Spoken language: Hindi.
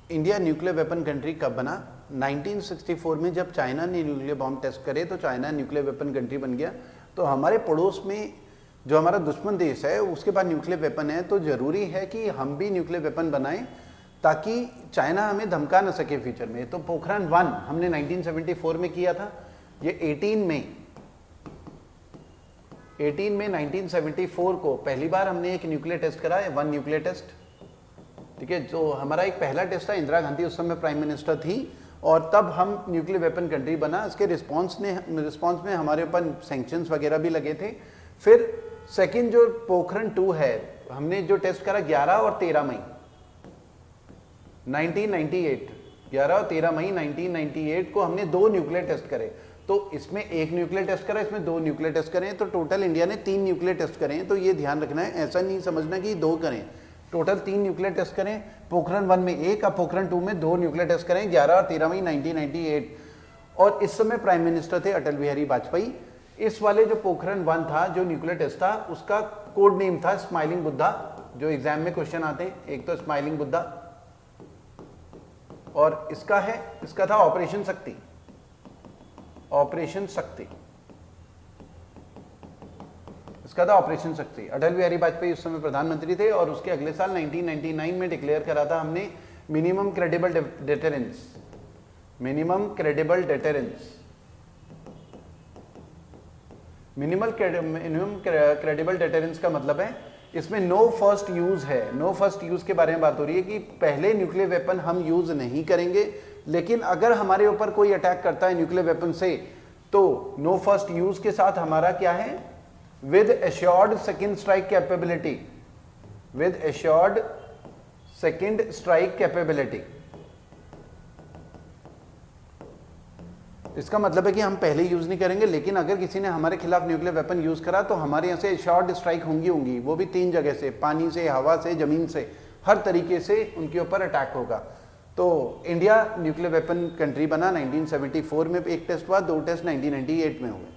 इंडिया न्यूक्लियर वेपन कंट्री कब बना? 1964 में जब चाइना ने न्यूक्लियर बॉम्ब टेस्ट करे तो चाइना न्यूक्लियर वेपन कंट्री बन गया। तो हमारे पड़ोस में जो हमारा दुश्मन देश है उसके पास न्यूक्लियर वेपन है, तो ज़रूरी है कि हम भी न्यूक्लियर वेपन बनाएं ताकि चाइना हमें धमका न सके फ्यूचर में। तो पोखरण 1 हमने 1974 में किया था। ये 18 में 1974 को पहली बार हमने एक न्यूक्लियर टेस्ट करा है, 1 न्यूक्लियर टेस्ट। ठीक है, जो हमारा एक पहला टेस्ट था, इंदिरा गांधी उस समय प्राइम मिनिस्टर थी और तब हम न्यूक्लियर वेपन कंट्री बना। इसके रिस्पांस में हमारे ऊपर सैंक्शंस वगैरह भी लगे थे। फिर सेकंड जो पोखरण 2 है, हमने जो टेस्ट करा 11 और 13 मई 1998, 11 और 13 मई 1998 को हमने 2 न्यूक्लियर टेस्ट करे। तो इसमें 1 न्यूक्लियर टेस्ट करा, इसमें 2 न्यूक्लियर टेस्ट करें, तो टोटल इंडिया ने 3 न्यूक्लियर टेस्ट करें। तो ये ध्यान रखना है, ऐसा नहीं समझना कि 2 करें, टोटल 3 न्यूक्लियर टेस्ट करें। पोखरण 1 में 1, अब पोखरण 2 में 2 न्यूक्लियर टेस्ट करें, 11 और 13 मई 1998। और इस समय प्राइम मिनिस्टर थे अटल बिहारी वाजपेयी। इस वाले जो पोखरण 1 था, जो न्यूक्लियर टेस्ट था, उसका कोड नेम था स्माइलिंग बुद्धा। जो एग्जाम में क्वेश्चन आते हैं, एक तो स्माइलिंग बुद्धा और इसका था ऑपरेशन शक्ति। ऑपरेशन शक्ति, इसका था ऑपरेशन शक्ति। अटल बिहारी वाजपेयी उस समय प्रधानमंत्री थे और उसके अगले साल 1999 में डिक्लेयर करा था हमने minimum credible deterrence. Minimum credible deterrence, minimum credible deterrence का मतलब है इसमें नो फर्स्ट यूज है। नो फर्स्ट यूज के बारे में बात हो रही है कि पहले न्यूक्लियर वेपन हम यूज नहीं करेंगे, लेकिन अगर हमारे ऊपर कोई अटैक करता है न्यूक्लियर वेपन से तो नो फर्स्ट यूज के साथ हमारा क्या है, with assured second strike capability. With assured second strike capability, इसका मतलब है कि हम पहले यूज नहीं करेंगे, लेकिन अगर किसी ने हमारे खिलाफ न्यूक्लियर वेपन यूज करा तो हमारे यहाँ से शॉर्ट स्ट्राइक होंगी, वो भी 3 जगह से, पानी से, हवा से, जमीन से, हर तरीके से उनके ऊपर अटैक होगा। तो इंडिया न्यूक्लियर वेपन कंट्री बना 1974 में एक टेस्ट हुआ, 2 टेस्ट 1998 में हुए।